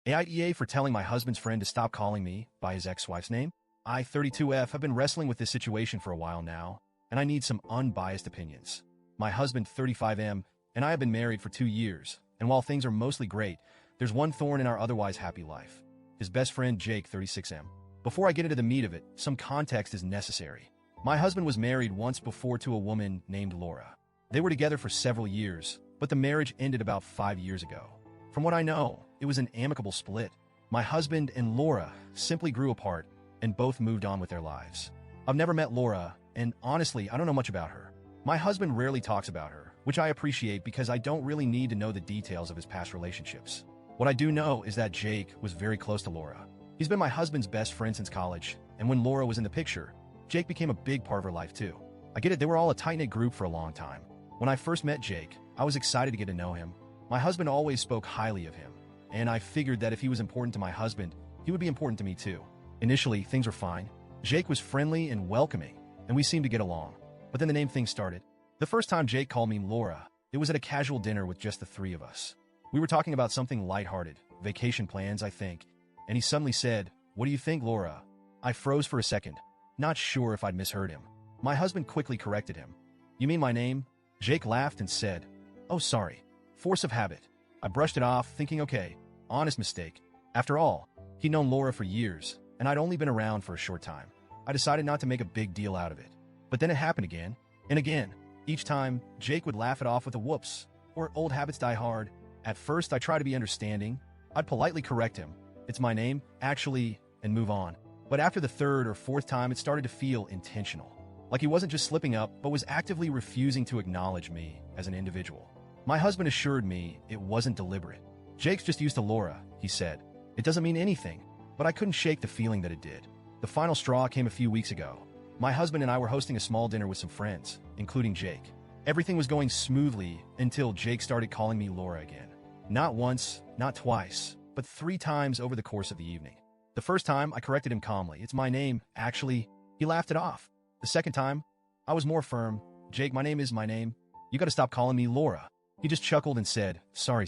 AITA for telling my husband's friend to stop calling me by his ex-wife's name. I, 32F, have been wrestling with this situation for a while now, and I need some unbiased opinions. My husband, 35M, and I have been married for 2 years, and while things are mostly great, there's one thorn in our otherwise happy life. His best friend, Jake, 36M. Before I get into the meat of it, some context is necessary. My husband was married once before to a woman named Laura. They were together for several years, but the marriage ended about 5 years ago. From what I know, it was an amicable split. My husband and Laura simply grew apart and both moved on with their lives. I've never met Laura, and honestly, I don't know much about her. My husband rarely talks about her, which I appreciate because I don't really need to know the details of his past relationships. What I do know is that Jake was very close to Laura. He's been my husband's best friend since college, and when Laura was in the picture, Jake became a big part of her life too. I get it, they were all a tight-knit group for a long time. When I first met Jake, I was excited to get to know him. My husband always spoke highly of him, and I figured that if he was important to my husband, he would be important to me too. Initially, things were fine. Jake was friendly and welcoming, and we seemed to get along. But then the name thing started. The first time Jake called me Laura, it was at a casual dinner with just the three of us. We were talking about something lighthearted, vacation plans, I think, and he suddenly said, "What do you think, Laura?" I froze for a second, not sure if I'd misheard him. My husband quickly corrected him. "You mean my name?" Jake laughed and said, "Oh, sorry. Force of habit." I brushed it off, thinking, okay, honest mistake. After all, he'd known Laura for years, and I'd only been around for a short time. I decided not to make a big deal out of it. But then it happened again, and again. Each time, Jake would laugh it off with a whoops, or old habits die hard. At first, I tried to be understanding. I'd politely correct him. "It's my name, actually," and move on. But after the third or fourth time, it started to feel intentional. Like he wasn't just slipping up, but was actively refusing to acknowledge me as an individual. My husband assured me it wasn't deliberate. "Jake's just used to Laura," he said. "It doesn't mean anything," but I couldn't shake the feeling that it did. The final straw came a few weeks ago. My husband and I were hosting a small dinner with some friends, including Jake. Everything was going smoothly until Jake started calling me Laura again. Not once, not twice, but 3 times over the course of the evening. The first time, I corrected him calmly. "It's my name, actually." He laughed it off. The second time, I was more firm. "Jake, my name is my name. You gotta stop calling me Laura." He just chuckled and said, Sorry.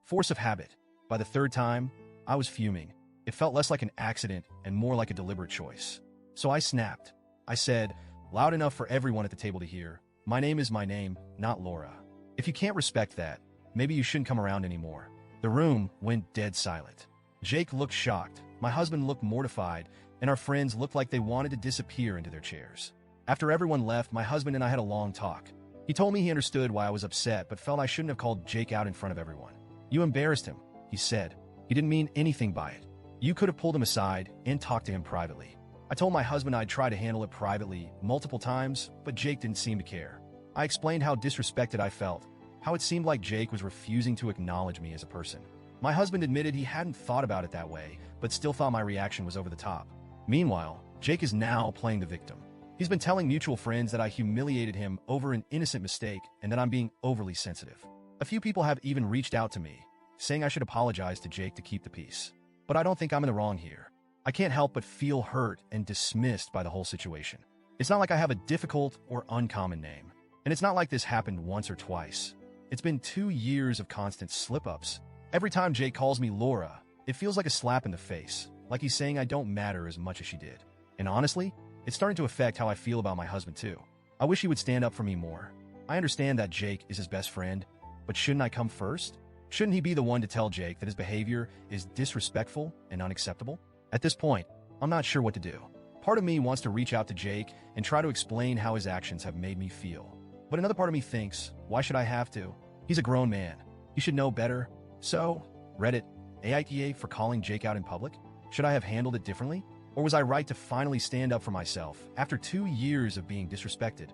Force of habit. By the third time, I was fuming. It felt less like an accident and more like a deliberate choice. So I snapped. I said, loud enough for everyone at the table to hear, "My name is my name, not Laura. If you can't respect that, maybe you shouldn't come around anymore." The room went dead silent. Jake looked shocked, my husband looked mortified, and our friends looked like they wanted to disappear into their chairs. After everyone left, my husband and I had a long talk. He told me he understood why I was upset, but felt I shouldn't have called Jake out in front of everyone. "You embarrassed him," he said. "He didn't mean anything by it. You could have pulled him aside and talked to him privately." I told my husband I'd try to handle it privately multiple times, but Jake didn't seem to care. I explained how disrespected I felt, how it seemed like Jake was refusing to acknowledge me as a person. My husband admitted he hadn't thought about it that way, but still thought my reaction was over the top. Meanwhile, Jake is now playing the victim. He's been telling mutual friends that I humiliated him over an innocent mistake and that I'm being overly sensitive. A few people have even reached out to me, saying I should apologize to Jake to keep the peace. But I don't think I'm in the wrong here. I can't help but feel hurt and dismissed by the whole situation. It's not like I have a difficult or uncommon name. And it's not like this happened once or twice. It's been 2 years of constant slip-ups. Every time Jake calls me Laura, it feels like a slap in the face, like he's saying I don't matter as much as she did. And honestly, it's starting to affect how I feel about my husband too. I wish he would stand up for me more. I understand that Jake is his best friend, but shouldn't I come first? Shouldn't he be the one to tell Jake that his behavior is disrespectful and unacceptable? At this point, I'm not sure what to do. Part of me wants to reach out to Jake and try to explain how his actions have made me feel. But another part of me thinks, why should I have to? He's a grown man. He should know better. So, Reddit, AITA for calling Jake out in public? Should I have handled it differently? Or was I right to finally stand up for myself after 2 years of being disrespected?